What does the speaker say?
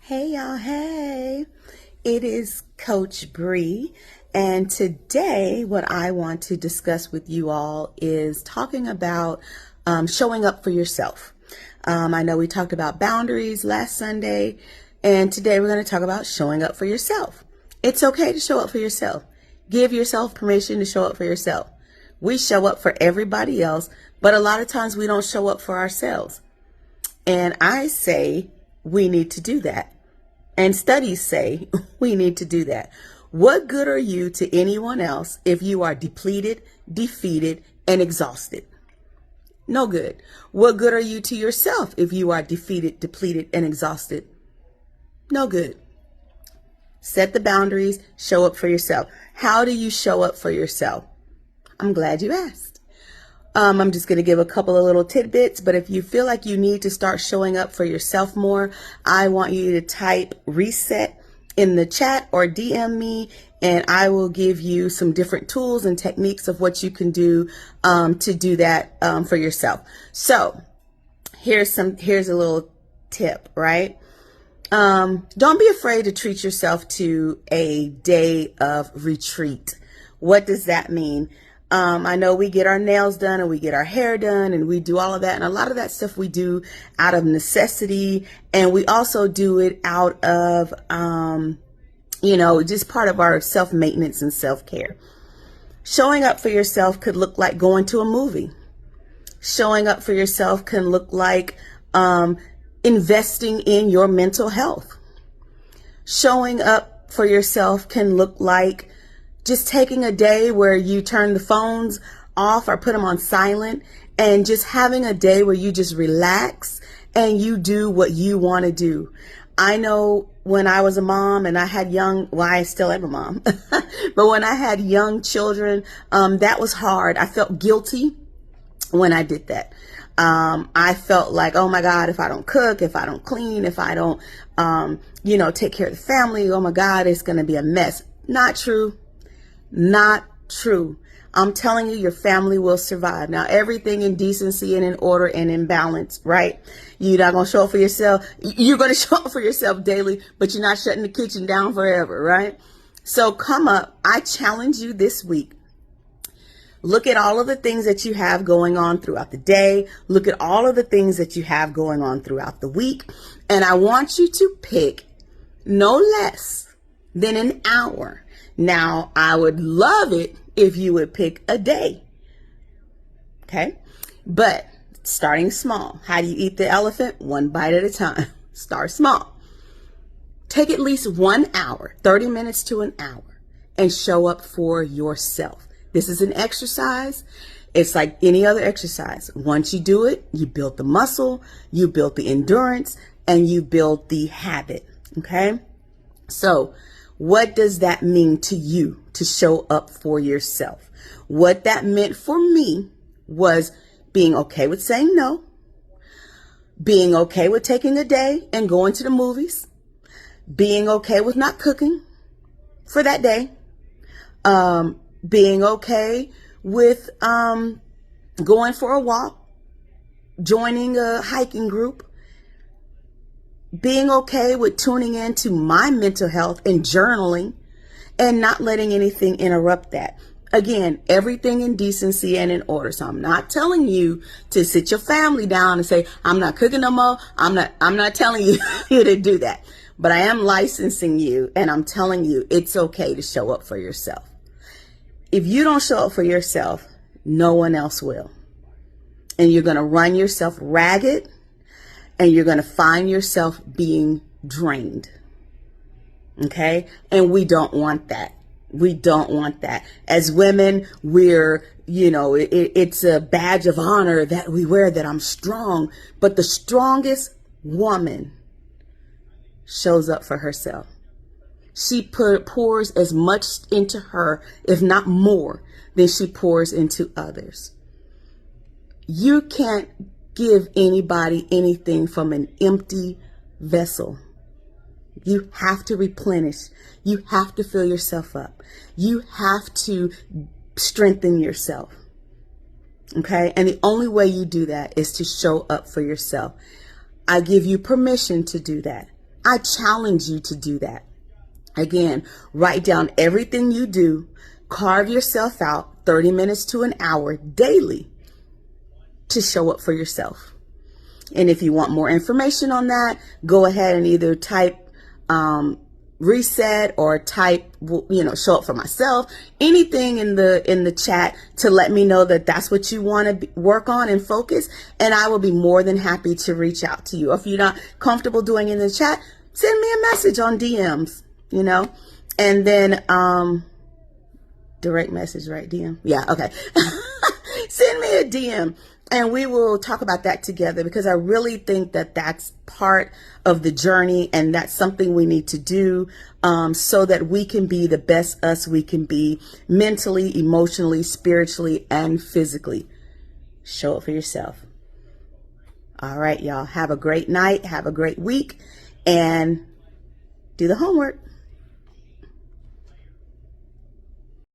Hey y'all, hey. It is Coach Bree, and today what I want to discuss with you all is talking about showing up for yourself. I know we talked about boundaries last Sunday, and today we're going to talk about showing up for yourself. It's okay to show up for yourself. Give yourself permission to show up for yourself. We show up for everybody else, but a lot of times we don't show up for ourselves. And I say we need to do that. And studies say we need to do that. What good are you to anyone else if you are depleted, defeated, and exhausted? No good. What good are you to yourself if you are defeated, depleted, and exhausted? No good. Set the boundaries, show up for yourself. How do you show up for yourself? I'm glad you asked. I'm just going to give a couple of little tidbits, but if you feel like you need to start showing up for yourself more, I want you to type reset in the chat or DM me, and I will give you some different tools and techniques of what you can do to do that for yourself. So here's a little tip, right? Don't be afraid to treat yourself to a day of retreat. What does that mean? I know we get our nails done and we get our hair done and we do all of that. And a lot of that stuff we do out of necessity. And we also do it out of, just part of our self-maintenance and self-care. Showing up for yourself could look like going to a movie. Showing up for yourself can look like investing in your mental health. Showing up for yourself can look like just taking a day where you turn the phones off or put them on silent and just having a day where you just relax and you do what you want to do. I know when I was a mom and I had I still am a mom, but when I had young children, that was hard. I felt guilty when I did that. I felt like, oh my God, if I don't cook, if I don't clean, if I don't, take care of the family, oh my God, it's going to be a mess. Not true. Not true. I'm telling you, your family will survive. Now, everything in decency and in order and in balance, right? You're not going to show up for yourself. You're going to show up for yourself daily, but you're not shutting the kitchen down forever, right? So come up. I challenge you this week. Look at all of the things that you have going on throughout the day. Look at all of the things that you have going on throughout the week. And I want you to pick no less than an hour. Now, I would love it if you would pick a day. Okay? But starting small. How do you eat the elephant? One bite at a time. Start small. Take at least 1 hour, 30 minutes to an hour, and show up for yourself. This is an exercise. It's like any other exercise. Once you do it, you build the muscle, you build the endurance, and you build the habit. Okay? So, what does that mean to you to show up for yourself? What that meant for me was being okay with saying no, being okay with taking a day and going to the movies, being okay with not cooking for that day, being okay with going for a walk, joining a hiking group, being okay with tuning into my mental health and journaling and not letting anything interrupt that. Again, everything in decency and in order. So I'm not telling you to sit your family down and say, I'm not cooking no more. I'm not telling you to do that. But I am licensing you and I'm telling you it's okay to show up for yourself. If you don't show up for yourself, no one else will. And you're going to run yourself ragged. And you're going to find yourself being drained. Okay? And we don't want that. We don't want that. As women, it's a badge of honor that we wear that I'm strong. But the strongest woman shows up for herself. She pours as much into her, if not more, than she pours into others. You can't give anybody anything from an empty vessel. You have to replenish. You have to fill yourself up. You have to strengthen yourself. Okay? And the only way you do that is to show up for yourself. I give you permission to do that. I challenge you to do that. Again, write down everything you do. Carve yourself out 30 minutes to an hour daily to show up for yourself. And if you want more information on that, go ahead and either type reset or type, show up for myself, anything in the chat to let me know that that's what you want to work on and focus. And I will be more than happy to reach out to you. If you're not comfortable doing it in the chat, send me a message on DMs, and then, direct message, right? DM. Yeah. Okay. Send me a DM and we will talk about that together, because I really think that that's part of the journey, and that's something we need to do so that we can be the best us we can be, mentally, emotionally, spiritually, and physically. Show up for yourself. All right, y'all. Have a great night. Have a great week, and do the homework.